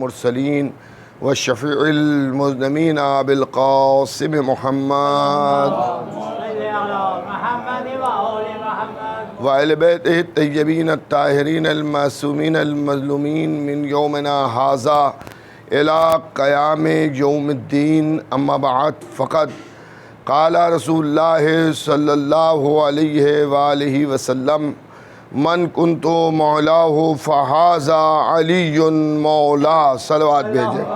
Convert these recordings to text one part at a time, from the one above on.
المرسلين والشفيع المذنبين أبي القاسم محمد وآل بيته الطيبين الطاهرين المعصومين المظلومين من يومنا هذا إلى قيام يوم الدين. أما بعد فقد قال رسول الله صلى الله عليه وآله وسلم من كنت مولاه فهذا علی مولا. صلوات بھیجیں.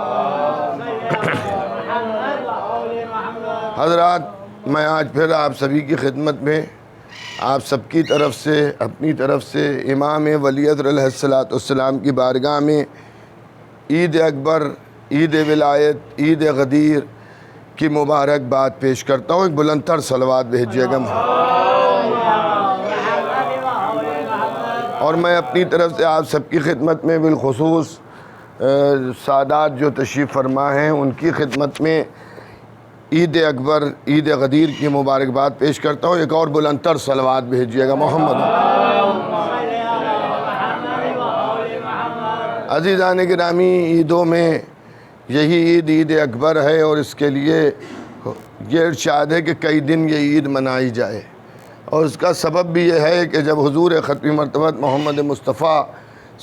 حضرات، میں آج پھر آپ سبھی کی خدمت میں آپ سب کی طرف سے اپنی طرف سے امام ولی عصر علیہ السلام کی بارگاہ میں عید اکبر، عید ولایت، عید غدیر کی مبارکباد پیش کرتا ہوں. ایک بلند تر صلوات بھیجیے گا. اور میں اپنی طرف سے آپ سب کی خدمت میں بالخصوص سادات جو تشریف فرما ہیں ان کی خدمت میں عید اکبر، عید غدیر کی مبارکباد پیش کرتا ہوں. ایک اور بلند تر صلوات بھیجیے گا. محمد. عزیزان گرامی، عیدوں میں یہی عید اکبر ہے اور اس کے لیے یہ ارشاد ہے کہ کئی دن یہ عید منائی جائے. اور اس کا سبب بھی یہ ہے کہ جب حضور ختم مرتبت محمد مصطفیٰ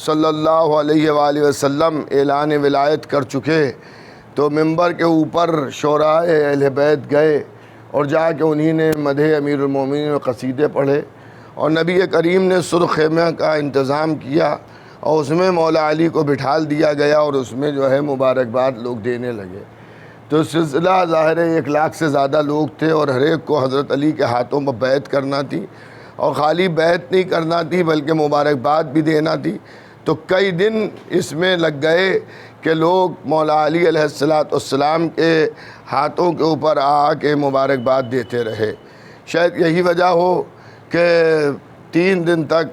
صلی اللہ علیہ وآلہ وسلم اعلان ولایت کر چکے تو منبر کے اوپر شعراء اہل بیت گئے اور جا کے انہی نے مدح امیر المومنین و قصیدے پڑھے اور نبی کریم نے سرخ خیمہ کا انتظام کیا اور اس میں مولا علی کو بٹھال دیا گیا اور اس میں جو ہے مبارکباد لوگ دینے لگے. تو سلسلہ ظاہر ہے 1 لاکھ سے زیادہ لوگ تھے اور ہر ایک کو حضرت علی کے ہاتھوں پر بیعت کرنا تھی اور خالی بیعت نہیں کرنا تھی بلکہ مبارکباد بھی دینا تھی. تو کئی دن اس میں لگ گئے کہ لوگ مولا علی علیہ السلام کے ہاتھوں کے اوپر آ کے مبارکباد دیتے رہے. شاید یہی وجہ ہو کہ 3 دن تک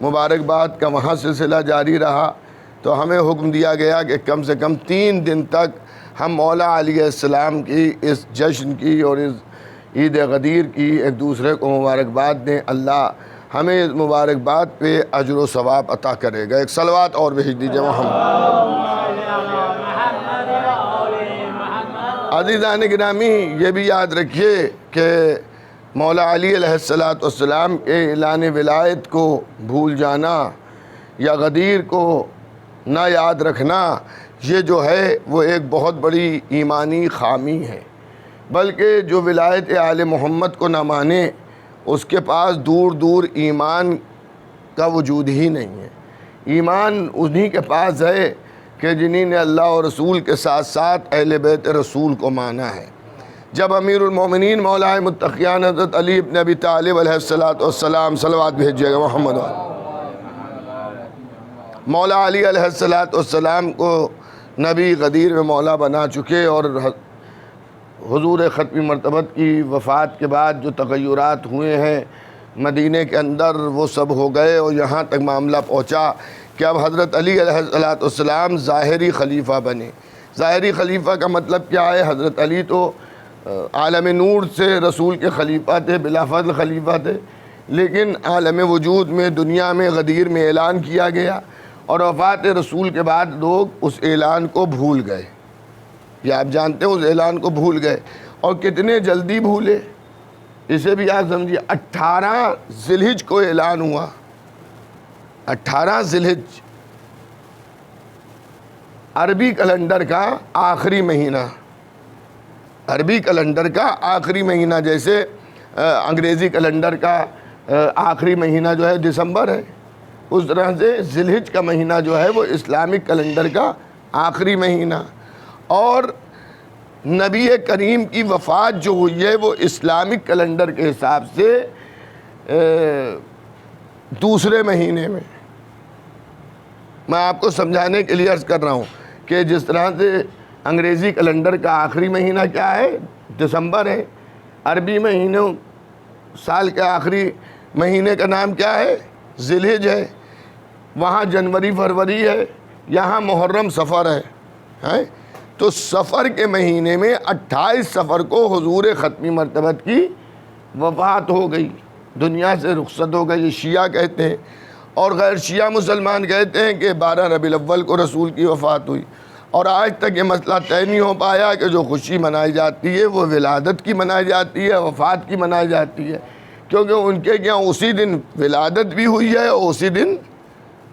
مبارکباد کا وہاں سلسلہ جاری رہا. تو ہمیں حکم دیا گیا کہ کم سے کم 3 دن تک ہم مولا علی علیہ السلام کی اس جشن کی اور اس عید غدیر کی ایک دوسرے کو مبارکباد دیں. اللہ ہمیں اس مبارکباد پہ اجر و ثواب عطا کرے گا. ایک صلوات اور بھیج دیجیے محمد. عزیزان گرامی، یہ بھی یاد رکھیے کہ مولا علی علیہ السلام کے اعلان ولایت کو بھول جانا یا غدیر کو نہ یاد رکھنا یہ جو ہے وہ ایک بہت بڑی ایمانی خامی ہے. بلکہ جو ولایت آل محمد کو نہ مانے اس کے پاس دور دور ایمان کا وجود ہی نہیں ہے. ایمان انہی کے پاس ہے کہ جنہی نے اللہ اور رسول کے ساتھ ساتھ اہل بیت رسول کو مانا ہے. جب امیر المومنین مولا متقیان حضرت علی ابن ابی طالب علیہ السلام صلوات بھیجیے گا محمد. مولا علی علیہ السلام کو نبی غدیر میں مولا بنا چکے اور حضور ختم مرتبت کی وفات کے بعد جو تغیرات ہوئے ہیں مدینہ کے اندر وہ سب ہو گئے اور یہاں تک معاملہ پہنچا کہ اب حضرت علی علیہ السلام ظاہری خلیفہ بنے. ظاہری خلیفہ کا مطلب کیا ہے؟ حضرت علی تو عالم نور سے رسول کے خلیفہ تھے، بلا فضل خلیفہ تھے، لیکن عالم وجود میں دنیا میں غدیر میں اعلان کیا گیا اور وفات رسول کے بعد لوگ اس اعلان کو بھول گئے. یہ آپ جانتے ہیں اس اعلان کو بھول گئے اور کتنے جلدی بھولے اسے بھی آپ سمجھیے. 18 ذی الحجہ کو اعلان ہوا. 18 ذی الحجہ عربی کیلنڈر کا آخری مہینہ. عربی کیلنڈر کا آخری مہینہ جیسے انگریزی کیلنڈر کا آخری مہینہ جو ہے دسمبر ہے، اس طرح سے ذی الحجہ کا مہینہ جو ہے وہ اسلامک کیلنڈر کا آخری مہینہ. اور نبی کریم کی وفات جو ہوئی ہے وہ اسلامک کیلنڈر کے حساب سے دوسرے مہینے میں. میں آپ کو سمجھانے کے لیے عرض کر رہا ہوں کہ جس طرح سے انگریزی کیلنڈر کا آخری مہینہ کیا ہے؟ دسمبر ہے. عربی مہینوں سال کے آخری مہینے کا نام کیا ہے؟ ذی الحجہ ہے. وہاں جنوری فروری ہے، یہاں محرم صفر ہے. تو صفر کے مہینے میں 28 صفر کو حضور ختمی مرتبت کی وفات ہو گئی، دنیا سے رخصت ہو گئی. شیعہ کہتے ہیں اور غیر شیعہ مسلمان کہتے ہیں کہ 12 ربیع الاول کو رسول کی وفات ہوئی. اور آج تک یہ مسئلہ طے نہیں ہو پایا کہ جو خوشی منائی جاتی ہے وہ ولادت کی منائی جاتی ہے وفات کی منائی جاتی ہے، کیونکہ ان کے یہاں اسی دن ولادت بھی ہوئی ہے اور اسی دن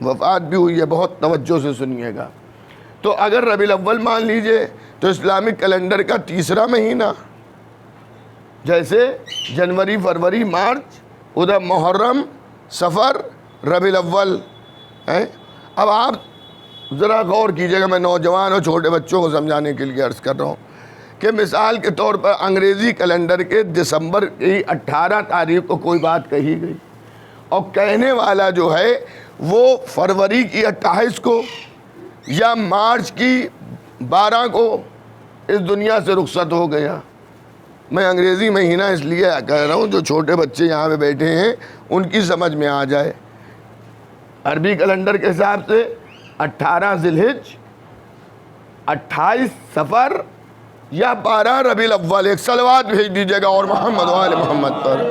وفات بھی ہوئی ہے۔ بہت توجہ سے سنیے گا۔ تو اگر ربیع الاول مان لیجئے تو اسلامک کیلنڈر کا تیسرا مہینہ، جیسے جنوری، فروری، مارچ، ادھر محرم، سفر، ربیع الاول ہیں۔ اب آپ ذرا غور کیجئے گا، میں نوجوان اور چھوٹے بچوں کو سمجھانے کے لیے عرض کر رہا ہوں کہ مثال کے طور پر انگریزی کیلنڈر کے دسمبر کی 18 تاریخ کو کوئی بات کہی گئی اور کہنے والا جو ہے وہ فروری کی 28 کو یا مارچ کی 12 کو اس دنیا سے رخصت ہو گیا۔ میں انگریزی مہینہ اس لیے کہہ رہا ہوں جو چھوٹے بچے یہاں پہ بیٹھے ہیں ان کی سمجھ میں آ جائے۔ عربی کیلنڈر کے حساب سے 18 ذی الحجہ، 28 سفر یا 12 ربیع الاول۔ ایک صلوات بھیج دیجیے گا اور محمد و آل محمد پر۔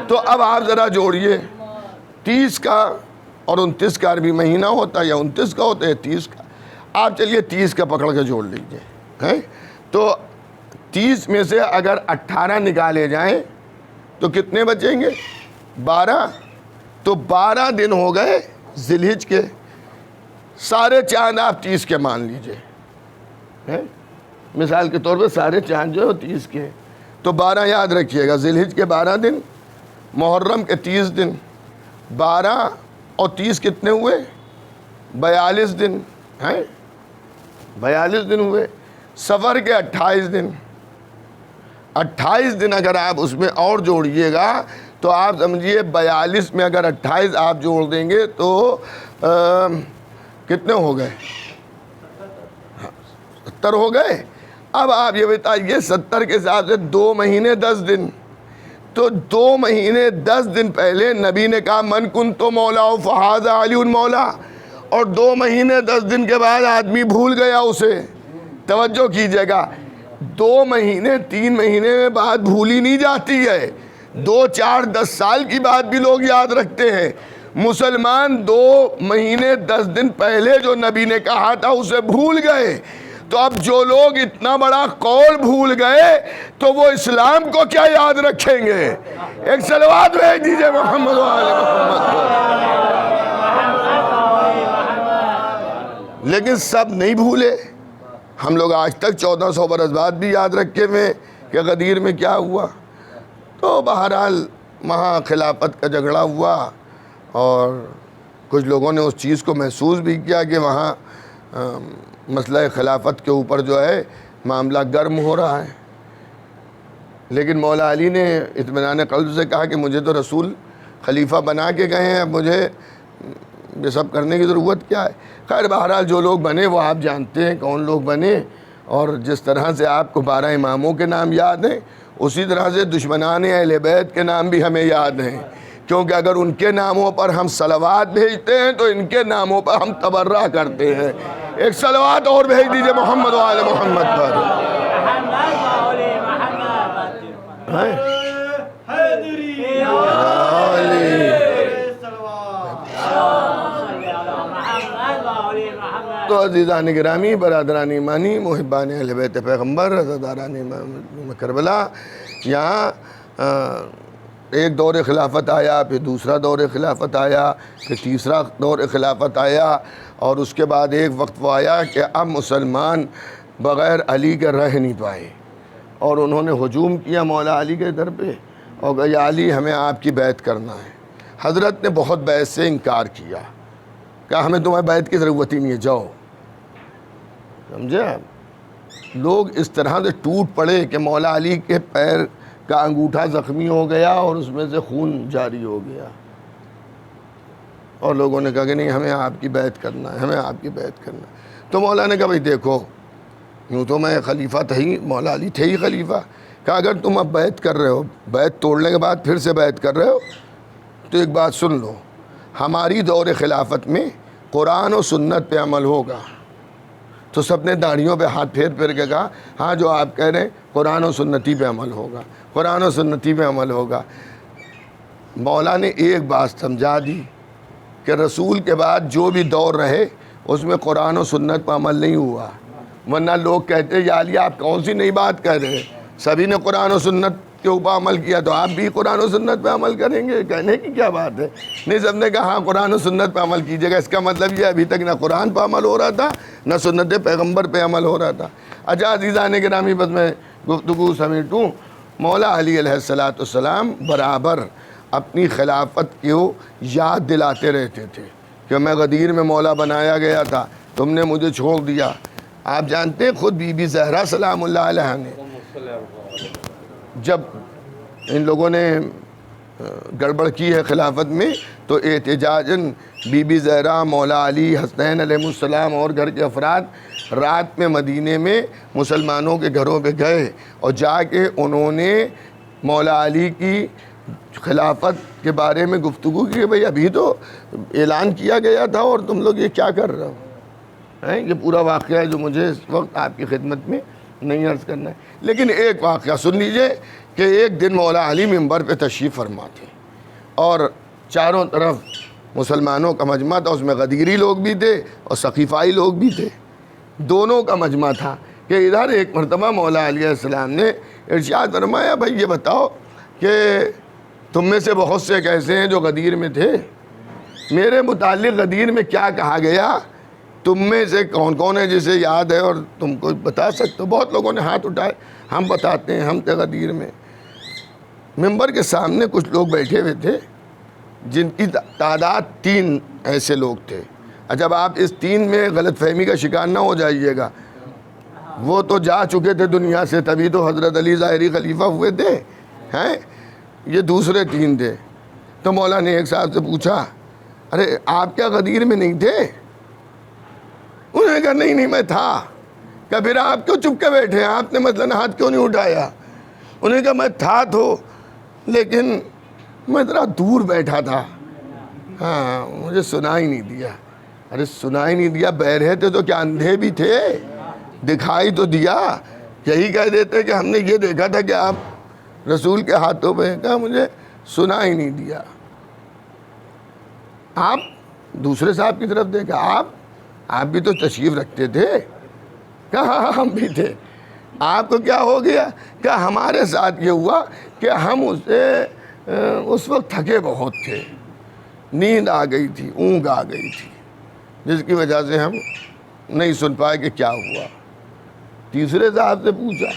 تو اب آپ ذرا جوڑیے 30 کا اور 29 کا عربی مہینہ ہوتا ہے، یا 29 کا ہوتا ہے 30 کا۔ آپ چلیے 30 کا پکڑ کے جوڑ لیجیے، تو 30 میں سے اگر 18 نکالے جائیں تو کتنے بچیں گے؟ 12۔ تو 12 دن ہو گئے ذی الحجہ کے۔ سارے چاند آپ 30 کے مان لیجئے، مثال کے طور پہ سارے چاند جو ہے 30 کے۔ تو 12 یاد رکھیے گا، ذی الحجہ کے 12 دن، محرم کے 30 دن، 12 اور 30 کتنے ہوئے؟ 42 دن ہیں، 42 دن ہوئے۔ سفر کے 28 دن، 28 دن اگر آپ اس میں اور جوڑیے گا تو آپ سمجھیے 42 میں اگر 28 آپ جوڑ دیں گے تو کتنے ہو گئے؟ 70 ہو گئے۔ اب آپ یہ بتائیے 70 کے حساب سے 2 مہینے 10 دن، تو 2 مہینے 10 دن پہلے نبی نے کہا من کنت مولا فہذا علی مولا، اور 2 مہینے 10 دن کے بعد آدمی بھول گیا اسے۔ توجہ کیجئے گا، 2 مہینے 3 مہینے بعد بھولی نہیں جاتی ہے، 2 4 10 سال کی بات بھی لوگ یاد رکھتے ہیں۔ مسلمان 2 مہینے 10 دن پہلے جو نبی نے کہا تھا اسے بھول گئے۔ تو اب جو لوگ اتنا بڑا قول بھول گئے تو وہ اسلام کو کیا یاد رکھیں گے؟ ایک صلوات بھیج دیجئے محمد و آل محمد کو۔ لیکن سب نہیں بھولے، ہم لوگ آج تک 1400 برس بعد بھی یاد رکھے ہوئے کہ غدیر میں کیا ہوا۔ تو بہرحال وہاں خلافت کا جھگڑا ہوا اور کچھ لوگوں نے اس چیز کو محسوس بھی کیا کہ وہاں مسئلہ خلافت کے اوپر جو ہے معاملہ گرم ہو رہا ہے۔ لیکن مولا علی نے اطمینان قلب سے کہا کہ مجھے تو رسول خلیفہ بنا کے گئے ہیں، اب مجھے یہ سب کرنے کی ضرورت کیا ہے۔ خیر بہرحال جو لوگ بنے وہ آپ جانتے ہیں کون لوگ بنے، اور جس طرح سے آپ کو 12 اماموں کے نام یاد ہیں اسی طرح سے دشمنان اہل بیت کے نام بھی ہمیں یاد ہیں، کیونکہ اگر ان کے ناموں پر ہم صلوات بھیجتے ہیں تو ان کے ناموں پر ہم تبرہ کرتے ہیں۔ ایک صلوات اور بھیج دیجئے محمد و آل محمد پر۔ تو عزیزان گرامی، برادران ایمانی، محبان اہل بیت پیغمبر، رضاداران امام کربلا، یہاں ایک دور خلافت آیا، پھر دوسرا دور خلافت آیا، پھر تیسرا دور خلافت آیا، اور اس کے بعد ایک وقت وہ آیا کہ اب مسلمان بغیر علی کے رہ نہیں پائے، اور انہوں نے ہجوم کیا مولا علی کے در پہ اور کہا یا علی ہمیں آپ کی بیعت کرنا ہے۔ حضرت نے بہت بیعت سے انکار کیا، کہا ہمیں تمہیں بیعت کی ضرورت ہی نہیں ہے، جاؤ۔ سمجھے آپ؟ لوگ اس طرح سے ٹوٹ پڑے کہ مولا علی کے پیر کا انگوٹھا زخمی ہو گیا اور اس میں سے خون جاری ہو گیا، اور لوگوں نے کہا کہ نہیں ہمیں آپ کی بیعت کرنا ہے، ہمیں آپ کی بیعت کرنا ہے۔ تو مولا نے کہا بھائی دیکھو، یوں تو میں خلیفہ تھا ہی، مولا علی تھے ہی خلیفہ، کہا اگر تم اب بیعت کر رہے ہو، بیعت توڑنے کے بعد پھر سے بیعت کر رہے ہو، تو ایک بات سن لو، ہماری دور خلافت میں قرآن و سنت پہ عمل ہوگا۔ تو سب نے داڑھیوں پہ ہاتھ پھیر پھیر کے کہا ہاں جو آپ کہہ رہے ہیں قرآن و سنتی پہ عمل ہوگا، قرآن و سنتی پہ عمل ہوگا۔ مولا نے ایک بات سمجھا دی کہ رسول کے بعد جو بھی دور رہے اس میں قرآن و سنت پر عمل نہیں ہوا، ورنہ لوگ کہتے یا علی آپ کون سی نئی بات کہہ رہے ہیں، سبھی نے قرآن و سنت کے اوپر عمل کیا تو آپ بھی قرآن و سنت پہ عمل کریں گے، کہنے کی کیا بات ہے؟ نہیں، سب نے کہا ہاں قرآن و سنت پہ عمل کیجیے گا، اس کا مطلب یہ ابھی تک نہ قرآن پہ عمل ہو رہا تھا نہ سنت پیغمبر پہ عمل ہو رہا تھا۔ اچھا عزیزان گرامی، بس میں گفتگو سمیٹوں، مولا علی علیہ السلام برابر اپنی خلافت کو یاد دلاتے رہتے تھے کہ میں غدیر میں مولا بنایا گیا تھا، تم نے مجھے چھوڑ دیا۔ آپ جانتے ہیں خود بی بی زہرا سلام اللہ علیہ نے جب ان لوگوں نے گڑبڑ کی ہے خلافت میں تو احتجاجاً بی بی زہرا، مولا علی، حسنین علیہ السلام اور گھر کے افراد رات میں مدینے میں مسلمانوں کے گھروں پہ گئے اور جا کے انہوں نے مولا علی کی خلافت کے بارے میں گفتگو کی کہ بھئی ابھی تو اعلان کیا گیا تھا اور تم لوگ یہ کیا کر رہے ہو؟ یہ پورا واقعہ ہے جو مجھے اس وقت آپ کی خدمت میں نہیں عرض کرنا ہے، لیکن ایک واقعہ سن لیجئے کہ ایک دن مولا علی منبر پہ تشریف فرما تھے اور چاروں طرف مسلمانوں کا مجمع تھا، اس میں غدیری لوگ بھی تھے اور ثقیفائی لوگ بھی تھے، دونوں کا مجمع تھا کہ ادھر ایک مرتبہ مولا علیہ السلام نے ارشاد فرمایا بھائی یہ بتاؤ کہ تم میں سے بہت سے کیسے ہیں جو غدیر میں تھے، میرے متعلق غدیر میں کیا کہا گیا، تم میں سے کون کون ہے جسے یاد ہے اور تم کو بتا سکتے ہو؟ بہت لوگوں نے ہاتھ اٹھائے، ہم بتاتے ہیں ہم تھے غدیر میں۔ منبر کے سامنے کچھ لوگ بیٹھے ہوئے تھے جن کی تعداد 3 ایسے لوگ تھے۔ جب آپ اس 3 میں غلط فہمی کا شکار نہ ہو جائیے گا، وہ تو جا چکے تھے دنیا سے، تبھی تو حضرت علی ظاہری خلیفہ ہوئے تھے، ہیں یہ دوسرے 3 تھے۔ تو مولا نے ایک صاحب سے پوچھا ارے آپ کیا غدیر میں نہیں تھے؟ انہوں نے کہا نہیں میں تھا۔ کہ پھر آپ کیوں چپ کے بیٹھے ہیں، آپ نے مثلاً ہاتھ کیوں نہیں اٹھایا؟ انہوں نے کہا میں تھا تو، لیکن میں ذرا دور بیٹھا تھا، ہاں مجھے سنائی نہیں دیا۔ ارے سنائی نہیں دیا، بہرے تھے تو کیا اندھے بھی تھے؟ دکھائی تو دیا، یہی کہہ دیتے کہ ہم نے یہ دیکھا تھا کہ آپ رسول کے ہاتھوں پہ، کہا مجھے سنائی نہیں دیا۔ آپ دوسرے صاحب کی طرف دیکھا، آپ بھی تو تشریف رکھتے تھے؟ کہا ہم بھی تھے۔ آپ کو کیا ہو گیا؟ کہ ہمارے ساتھ یہ ہوا کہ ہم اس وقت تھکے بہت تھے، نیند آ گئی تھی، اونگ آ گئی تھی، جس کی وجہ سے ہم نہیں سن پائے کہ کیا ہوا۔ تیسرے صاحب سے پوچھا،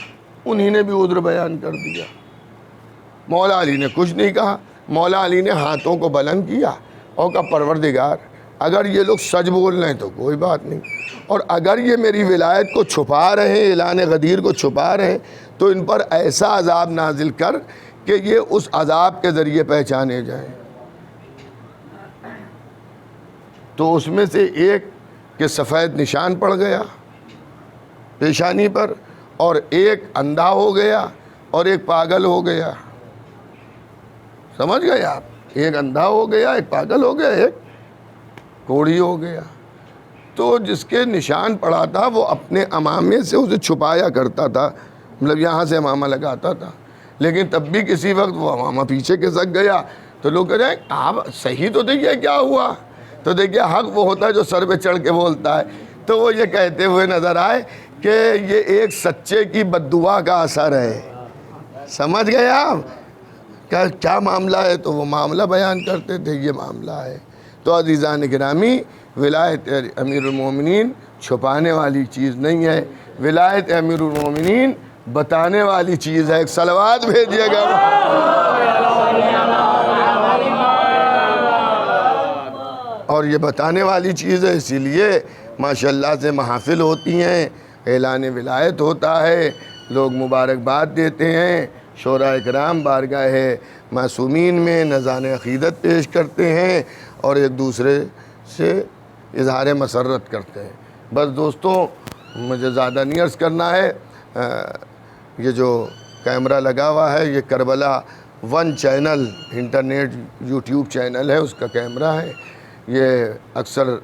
انہی نے بھی عذر بیان کر دیا۔ مولا علی نے کچھ نہیں کہا، مولا علی نے ہاتھوں کو بلند کیا اور کہا پروردگار اگر یہ لوگ سچ بول رہے ہیں تو کوئی بات نہیں، اور اگر یہ میری ولایت کو چھپا رہے ہیں، اعلان غدیر کو چھپا رہے ہیں، تو ان پر ایسا عذاب نازل کر کہ یہ اس عذاب کے ذریعے پہچانے جائیں۔ تو اس میں سے ایک کہ سفید نشان پڑ گیا پیشانی پر، اور ایک اندھا ہو گیا اور ایک پاگل ہو گیا۔ سمجھ گئے آپ؟ ایک اندھا ہو گیا، ایک پاگل ہو گیا، ایک کوڑھی ہو گیا۔ تو جس کے نشان پڑا تھا وہ اپنے امامے سے اسے چھپایا کرتا تھا، مطلب یہاں سے امامہ لگاتا تھا، لیکن تب بھی کسی وقت وہ امامہ پیچھے کھسک گیا تو لوگ کہہ رہے ہیں آپ صحیح تو دیکھیے کیا ہوا؟ تو دیکھیے حق وہ ہوتا ہے جو سر پہ چڑھ کے بولتا ہے۔ تو وہ یہ کہتے ہوئے نظر آئے کہ یہ ایک سچے کی بد دعا کا اثر ہے۔ سمجھ گئے آپ کیا معاملہ ہے؟ تو وہ معاملہ بیان کرتے تھے، یہ معاملہ ہے۔ تو عزیزان گرامی، ولایت امیر المومنین چھپانے والی چیز نہیں ہے، ولایت امیر المومنین بتانے والی چیز ہے۔ ایک صلوات بھیجیے گا۔ اور یہ بتانے والی چیز ہے، اسی لیے ماشاءاللہ سے محافل ہوتی ہیں، اعلان ولایت ہوتا ہے، لوگ مبارکباد دیتے ہیں، شورا اکرام بارگاہ معصومین میں نذران عقیدت پیش کرتے ہیں اور ایک دوسرے سے اظہار مسرت کرتے ہیں۔ بس دوستوں مجھے زیادہ نہیں عرض کرنا ہے، یہ جو کیمرہ لگا ہوا ہے یہ Karbala 1 channel internet YouTube channel ہے، اس کا کیمرہ ہے۔ یہ اکثر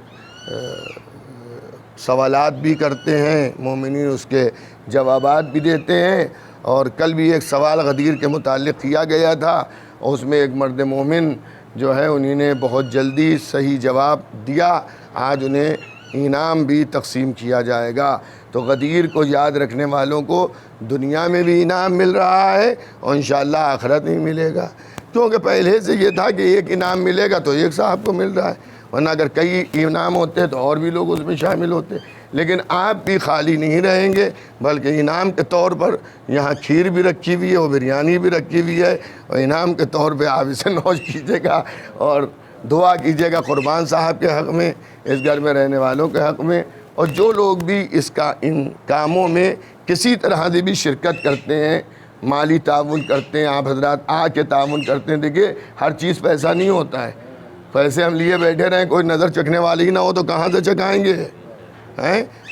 سوالات بھی کرتے ہیں مومنین، اس کے جوابات بھی دیتے ہیں، اور کل بھی ایک سوال غدیر کے متعلق کیا گیا تھا، اور اس میں ایک مرد مومن جو ہے انہی نے بہت جلدی صحیح جواب دیا۔ آج انہیں انعام بھی تقسیم کیا جائے گا۔ تو غدیر کو یاد رکھنے والوں کو دنیا میں بھی انعام مل رہا ہے اور انشاءاللہ آخرت میں ملے گا، کیونکہ پہلے سے یہ تھا کہ ایک انعام ملے گا تو ایک صاحب کو مل رہا ہے، ورنہ اگر کئی انعام ہوتے تو اور بھی لوگ اس میں شامل ہوتے۔ لیکن آپ بھی خالی نہیں رہیں گے، بلکہ انعام کے طور پر یہاں کھیر بھی رکھی ہوئی ہے اور بریانی بھی رکھی ہوئی ہے، اور انعام کے طور پہ آپ اسے نوش کیجیے گا اور دعا کیجیے گا قربان صاحب کے حق میں، اس گھر میں رہنے والوں کے حق میں، اور جو لوگ بھی ان کاموں میں کسی طرح سے بھی شرکت کرتے ہیں، مالی تعاون کرتے ہیں، آپ حضرات آ کے تعاون کرتے ہیں۔ دیکھیے ہر چیز پیسہ نہیں ہوتا ہے، پیسے ہم لیے بیٹھے رہیں، کوئی نظر چکھنے والی ہی نہ ہو تو کہاں سے چکھائیں گے؟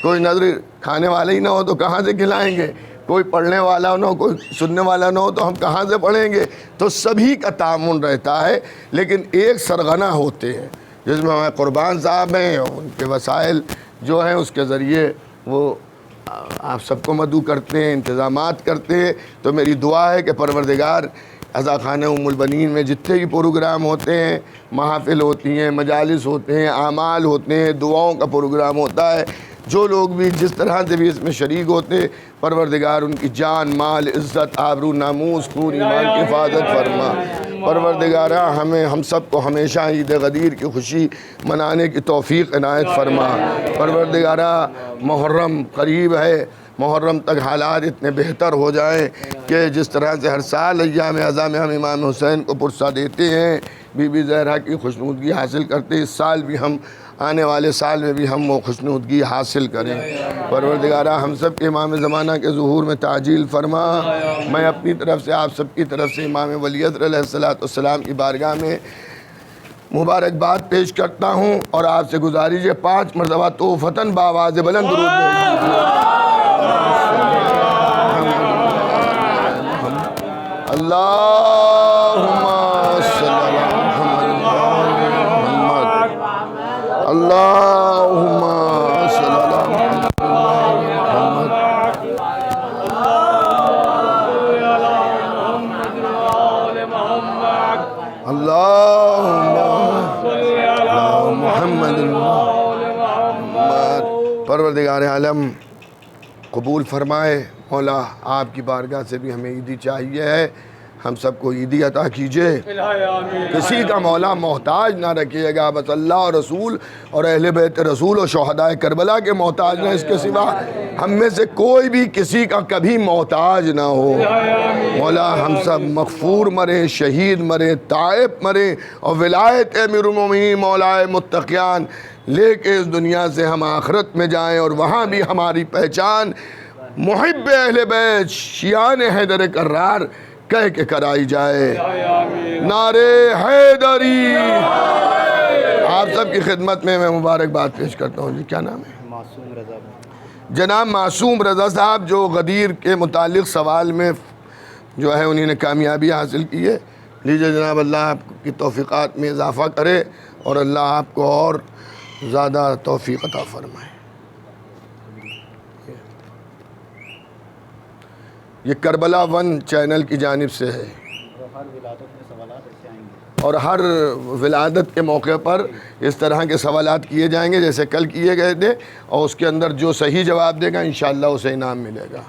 کوئی نظر کھانے والا ہی نہ ہو تو کہاں سے کھلائیں گے؟ کوئی پڑھنے والا نہ ہو، کوئی سننے والا نہ ہو تو ہم کہاں سے پڑھیں گے؟ تو سبھی کا تعاون رہتا ہے، لیکن ایک سرغنہ ہوتے ہیں جس میں ہمارے قربان صاحب ہیں، ان کے وسائل جو ہیں اس کے ذریعے وہ آپ سب کو مدعو کرتے ہیں، انتظامات کرتے ہیں۔ تو میری دعا ہے کہ پروردگار عزا خانہ ام البنین میں جتنے بھی پروگرام ہوتے ہیں، محافل ہوتی ہیں، مجالس ہوتے ہیں، اعمال ہوتے ہیں، دعاؤں کا پروگرام ہوتا ہے، جو لوگ بھی جس طرح سے بھی اس میں شریک ہوتے ہیں، پروردگار ان کی جان، مال، عزت، آبرو، ناموس، خون، ایمان کی حفاظت فرما۔ پروردگارہ ہم سب کو ہمیشہ عید غدیر کی خوشی منانے کی توفیق عنایت فرما۔ پروردگارہ محرم قریب ہے، محرم تک حالات اتنے بہتر ہو جائیں کہ جس طرح سے ہر سال ایام اعظم میں ہم امام حسین کو پرسہ دیتے ہیں، بی بی زہرا کی خوشنودگی حاصل کرتے ہیں، اس سال بھی ہم آنے والے سال میں بھی ہم وہ خوشنودگی حاصل کریں۔ پروردگارہ ہم سب کے امام زمانہ کے ظہور میں تعجیل فرما۔ میں اپنی طرف سے آپ سب کی طرف سے امام ولی عصر علیہ السلام کی بارگاہ میں مبارکباد پیش کرتا ہوں، اور آپ سے گزارش ہے 5 مرتبہ توفتاً بآواز بلند درود بھیجیے۔ اللہم صلی علی محمد، اللہم صلی علی محمد، اللہم صلی علی محمد۔ پروردگار عالم قبول فرمائے، مولا آپ کی بارگاہ سے بھی ہمیں عیدی چاہیے ہے، ہم سب کو عیدی عطا کیجئے، کسی کا مولا محتاج نہ رکھیے گا، بس اللہ اور رسول اور اہل بیت رسول اور شہداء کربلا کے محتاج نہ، اس کے سوا ہم میں سے کوئی بھی کسی کا کبھی محتاج نہ ہو۔ مولا ہم سب مغفور مریں، شہید مریں، تائب مریں، اور ولایت امیر المومنین مولا متقیان لے کے اس دنیا سے ہم آخرت میں جائیں، اور وہاں بھی ہماری پہچان محب اہل بیت شیعان حیدر کرار کہہ کے کرائی جائے۔ نعرے حیدری۔ آپ سب کی خدمت میں مبارکباد پیش کرتا ہوں۔ جی کیا نام ہے؟ معصوم رضا۔ جناب معصوم رضا صاحب، جو غدیر کے متعلق سوال میں جو ہے انہوں نے کامیابی حاصل کی ہے۔ لیجئے جناب، اللہ آپ کی توفیقات میں اضافہ کرے اور اللہ آپ کو اور زیادہ توفیق عطا فرمائے۔ یہ کربلا 1 چینل کی جانب سے ہے، ہر ولادت میں سوالات ایسے آئیں گے، اور ہر ولادت کے موقع پر اس طرح کے سوالات کیے جائیں گے جیسے کل کیے گئے تھے، اور اس کے اندر جو صحیح جواب دے گا انشاءاللہ اسے انعام ملے گا۔